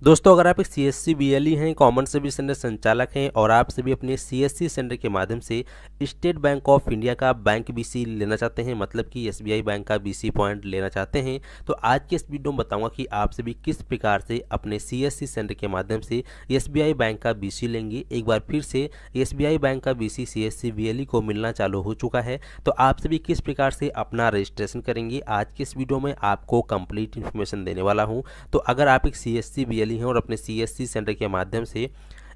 दोस्तों, अगर आप एक सीएससी बीएलई हैं, कॉमन सर्विस सेंटर संचालक हैं और आप सभी अपने सीएससी सेंटर के माध्यम से स्टेट बैंक ऑफ इंडिया का बैंक बीसी लेना चाहते हैं, मतलब कि एसबीआई बैंक का बीसी पॉइंट लेना चाहते हैं, तो आज के इस वीडियो में बताऊंगा कि आप सभी किस प्रकार से अपने सीएससी सेंटर के माध्यम से एसबीआई बैंक का बीसी लेंगे। एक बार फिर से एसबीआई बैंक का बीसी सीएससी बीएलई को मिलना चालू हो चुका है, तो आप सभी किस प्रकार से अपना रजिस्ट्रेशन करेंगे, आज के इस वीडियो में आपको कंप्लीट इन्फॉर्मेशन देने वाला हूं। तो अगर आप एक सीएससी बीएलई हैं और अपने सीएससी सेंटर के माध्यम से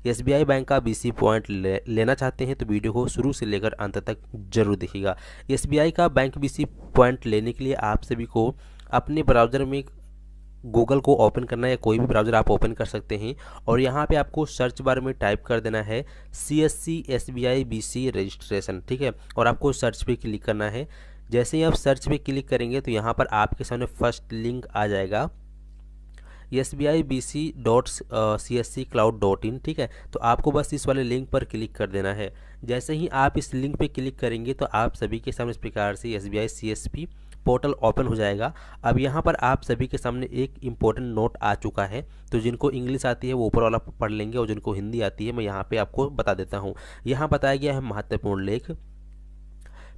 एसबीआई बैंक का बीसी पॉइंट लेना चाहते हैं, तो वीडियो को शुरू से लेकर अंत तक जरूर देखिएगा। एसबीआई का बैंक बीसी पॉइंट लेने के लिए आप सभी को अपने ब्राउज़र में गूगल को ओपन करना है, या कोई भी ब्राउज़र आप ओपन कर सकते हैं और यहाँ पे आपको सर्च बार में टाइप कर देना है सीएससी एसबीआई बीसी रजिस्ट्रेशन, ठीक है। और आपको सर्च पे क्लिक करना है। जैसे ही आप सर्च पे क्लिक करेंगे तो यहाँ पर आपके सामने फर्स्ट लिंक आ जाएगा sbibc.csccloud.in, ठीक है। तो आपको बस इस वाले लिंक पर क्लिक कर देना है। जैसे ही आप इस लिंक पे क्लिक करेंगे तो आप सभी के सामने इस प्रकार से एसबीआई सीएसपी पोर्टल ओपन हो जाएगा। अब यहाँ पर आप सभी के सामने एक इम्पोर्टेंट नोट आ चुका है, तो जिनको इंग्लिश आती है वो ऊपर वाला पढ़ लेंगे और जिनको हिंदी आती है मैं यहाँ पे आपको बता देता हूँ। यहाँ बताया गया है महत्वपूर्ण लेख।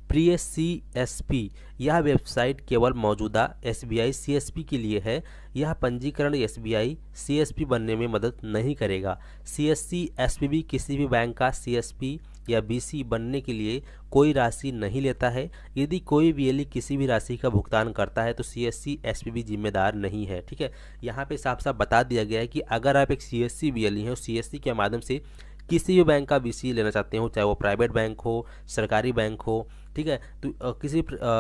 प्रिय सीएसपी, यह वेबसाइट केवल मौजूदा एसबीआई सीएसपी के लिए है। यह पंजीकरण एसबीआई सीएसपी बनने में मदद नहीं करेगा। सीएससी एसपीबी किसी भी बैंक का सीएसपी या बीसी बनने के लिए कोई राशि नहीं लेता है। यदि कोई बीएलई किसी भी राशि का भुगतान करता है तो सीएससी एसपीबी जिम्मेदार नहीं है, ठीक है। यहाँ पे साफ साफ बता दिया गया है कि अगर आप एक सीएससी बीएलई हैं और सीएससी के माध्यम से किसी भी बैंक का बीसी लेना चाहते हो, चाहे वो प्राइवेट बैंक हो, सरकारी बैंक हो, ठीक है, तो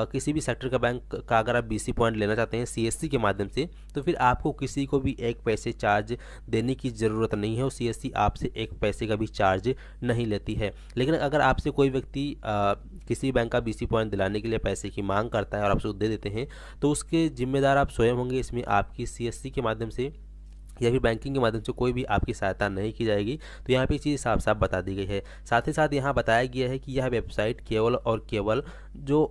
किसी भी सेक्टर का बैंक का अगर आप बीसी पॉइंट लेना चाहते हैं सीएससी के माध्यम से, तो फिर आपको किसी को भी एक पैसे चार्ज देने की ज़रूरत नहीं है और सीएससी आपसे एक पैसे का भी चार्ज नहीं लेती है। लेकिन अगर आपसे कोई व्यक्ति किसी बैंक का बीसी पॉइंट दिलाने के लिए पैसे की मांग करता है और आप उसको दे देते हैं, तो उसके जिम्मेदार आप स्वयं होंगे। इसमें आपकी सीएससी के माध्यम से या फिर बैंकिंग के माध्यम से कोई भी आपकी सहायता नहीं की जाएगी। तो यहाँ पे चीज़ साफ साफ बता दी गई है। साथ ही साथ यहाँ बताया गया है कि यह वेबसाइट केवल और केवल जो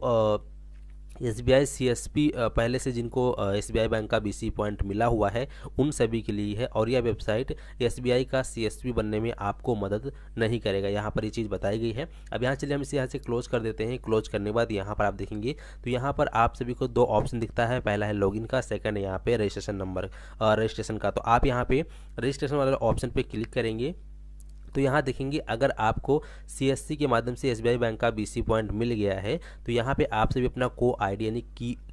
एसबीआई सीएसपी पहले से जिनको एसबीआई बैंक का बीसी पॉइंट मिला हुआ है उन सभी के लिए है, और यह वेबसाइट एसबीआई का सीएसपी बनने में आपको मदद नहीं करेगा। यहाँ पर ये चीज़ बताई गई है। अब यहाँ चलिए हम इसे यहाँ से क्लोज कर देते हैं। क्लोज करने के बाद यहाँ पर आप देखेंगे तो यहाँ पर आप सभी को दो ऑप्शन दिखता है। पहला है लॉगिन का, सेकंड है यहाँ पे रजिस्ट्रेशन नंबर रजिस्ट्रेशन का। तो आप यहाँ पे रजिस्ट्रेशन वाले ऑप्शन पे क्लिक करेंगे तो यहाँ देखेंगे अगर आपको सीएससी के माध्यम से एसबीआई बैंक का बीसी पॉइंट मिल गया है तो यहाँ पे आप सभी अपना को आईडी यानी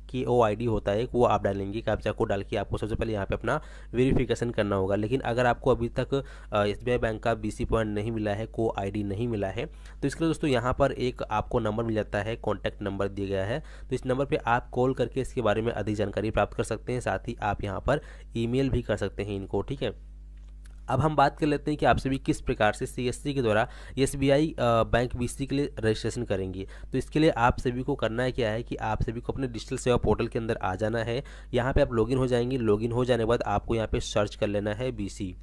KO ID होता है, वो आप डालेंगे। कैप्चा कोड डाल के आपको सबसे पहले यहाँ पे अपना वेरिफिकेशन करना होगा। लेकिन अगर आपको अभी तक एसबीआई बैंक का बीसी पॉइंट नहीं मिला है, को ID नहीं मिला है, तो इसके लिए दोस्तों यहाँ पर एक आपको नंबर मिल जाता है, कॉन्टैक्ट नंबर दिया गया है। तो इस नंबर पर आप कॉल करके इसके बारे में अधिक जानकारी प्राप्त कर सकते हैं। साथ ही आप यहाँ पर ईमेल भी कर सकते हैं इनको, ठीक है। अब हम बात कर लेते हैं कि आप सभी किस प्रकार से सीएससी के द्वारा एसबीआई बैंक बीसी के लिए रजिस्ट्रेशन करेंगे। तो इसके लिए आप सभी को करना है क्या है कि आप सभी को अपने डिजिटल सेवा पोर्टल के अंदर आ जाना है। यहाँ पे आप लॉगिन हो जाएंगे। लॉगिन हो जाने के बाद आपको यहाँ पे सर्च कर लेना है बीसी,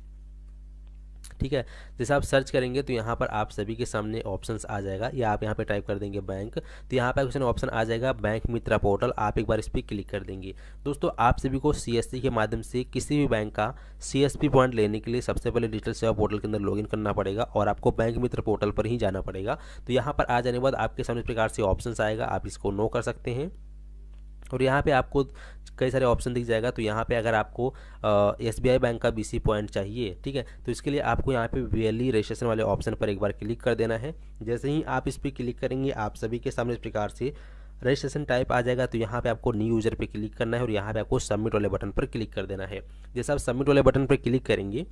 ठीक है। जैसे आप सर्च करेंगे तो यहाँ पर आप सभी के सामने ऑप्शंस आ जाएगा, या आप यहाँ पे टाइप कर देंगे बैंक, तो यहाँ पे क्वेश्चन ऑप्शन आ जाएगा बैंक मित्रा पोर्टल। आप एक बार इस पर क्लिक कर देंगे। दोस्तों, आप सभी को सीएससी के माध्यम से किसी भी बैंक का सीएसपी पॉइंट लेने के लिए सबसे पहले डिजिटल सेवा पोर्टल के अंदर लॉगिन करना पड़ेगा और आपको बैंक मित्र पोर्टल पर ही जाना पड़ेगा। तो यहाँ पर आ जाने के बाद आपके सामने इस प्रकार से ऑप्शन आएगा, आप इसको नो कर सकते हैं और यहाँ पे आपको कई सारे ऑप्शन दिख जाएगा। तो यहाँ पे अगर आपको एसबीआई बैंक का बीसी पॉइंट चाहिए, ठीक है, तो इसके लिए आपको यहाँ पे बीएलई रजिस्ट्रेशन वाले ऑप्शन पर एक बार क्लिक कर देना है। जैसे ही आप इस पर क्लिक करेंगे आप सभी के सामने इस प्रकार से रजिस्ट्रेशन टाइप आ जाएगा। तो यहाँ पे आपको न्यू यूजर पे क्लिक करना है और यहाँ पे आपको सबमिट वाले बटन पर क्लिक कर देना है। जैसे आप सबमिट वाले बटन पर क्लिक करेंगे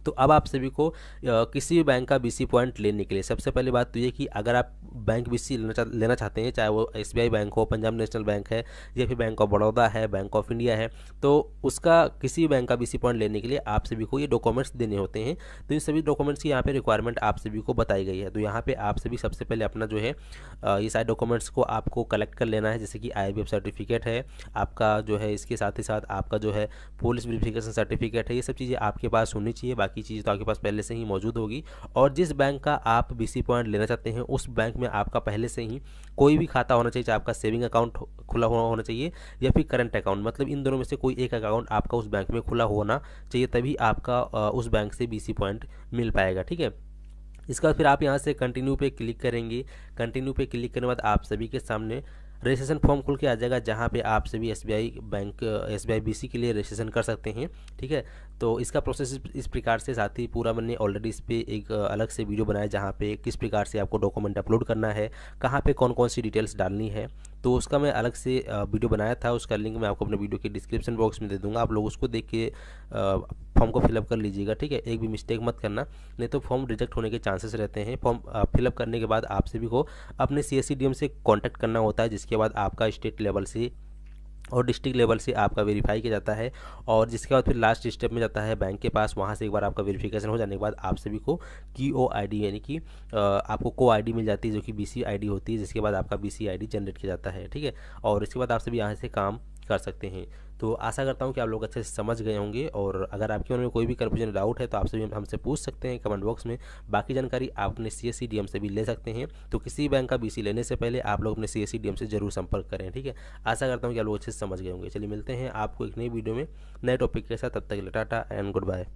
तो अब आप सभी को किसी भी बैंक का बीसी पॉइंट लेने के लिए सबसे पहली बात तो ये कि अगर आप बैंक बीसी लेना चाहते हैं, चाहे वो एसबीआई बैंक हो, पंजाब नेशनल बैंक है, या फिर बैंक ऑफ बड़ौदा है, बैंक ऑफ इंडिया है, तो उसका किसी भी बैंक का बीसी पॉइंट लेने के लिए आप सभी को ये डॉक्यूमेंट्स देने होते हैं। तो इन सभी डॉक्यूमेंट्स की यहाँ पे रिक्वायरमेंट आप सभी को बताई गई है। तो यहाँ पे आप सभी सबसे पहले अपना जो है ये सारे डॉक्यूमेंट्स को आपको कलेक्ट कर लेना है। जैसे कि IBF सर्टिफिकेट है आपका जो है, इसके साथ ही साथ आपका जो है पुलिस वेरिफिकेशन सर्टिफिकेट है, ये सब चीज़ें आपके पास होनी चाहिए। बाकी बाकी चीज़ तो आपके पास पहले से ही मौजूद होगी। और जिस बैंक का आप BC पॉइंट लेना चाहते हैं उस बैंक में आपका पहले से ही कोई भी खाता होना चाहिए, चाहे आपका सेविंग अकाउंट खुला हुआ होना चाहिए या फिर करंट अकाउंट, मतलब इन दोनों में से कोई एक अकाउंट आपका उस बैंक में खुला होना चाहिए, तभी आपका उस बैंक से BC पॉइंट मिल पाएगा। ठीक है, इसके बाद फिर आप यहाँ से कंटिन्यू पे क्लिक करेंगे। कंटिन्यू पे क्लिक करने के बाद आप सभी के सामने रजिस्ट्रेशन फॉर्म खुल के आ जाएगा, जहाँ पे आप सभी SBI बैंक SBI BC के लिए रजिस्ट्रेशन कर सकते हैं। ठीक है, तो इसका प्रोसेस इस प्रकार से, साथ ही पूरा मैंने ऑलरेडी इस पर एक अलग से वीडियो बनाया जहाँ पे किस प्रकार से आपको डॉक्यूमेंट अपलोड करना है, कहाँ पे कौन कौन सी डिटेल्स डालनी है, तो उसका मैं अलग से वीडियो बनाया था। उसका लिंक मैं आपको अपने वीडियो के डिस्क्रिप्शन बॉक्स में दे दूँगा, आप लोग उसको देख के फॉर्म को फिलअप कर लीजिएगा। ठीक है, एक भी मिस्टेक मत करना, नहीं तो फॉर्म रिजेक्ट होने के चांसेस रहते हैं। फॉर्म फिलअप करने के बाद आप सभी को अपने CSC DM से कॉन्टैक्ट करना होता है, जिसके बाद आपका स्टेट लेवल से और डिस्ट्रिक्ट लेवल से आपका वेरीफाई किया जाता है, और जिसके बाद फिर लास्ट स्टेप में जाता है बैंक के पास। वहाँ से एक बार आपका वेरिफिकेशन हो जाने के बाद आप सभी को QOID यानी कि आपको को ID मिल जाती है, जो कि BC ID होती है, जिसके बाद आपका BC ID जनरेट किया जाता है। ठीक है, और इसके बाद आप सभी यहाँ से काम कर सकते हैं। तो आशा करता हूँ कि आप लोग अच्छे से समझ गए होंगे, और अगर आपके मन में कोई भी कन्फ्यूजन डाउट है तो आप सभी हमसे पूछ सकते हैं कमेंट बॉक्स में। बाकी जानकारी आप अपने CSC DM से भी ले सकते हैं। तो किसी बैंक का BC लेने से पहले आप लोग अपने CSC DM से जरूर संपर्क करें। ठीक है, आशा करता हूँ कि आप लोग अच्छे से समझ गए होंगे। चलिए मिलते हैं आपको एक नई वीडियो में नए टॉपिक के साथ, तब तक के लिए टाटा एंड गुड बाय।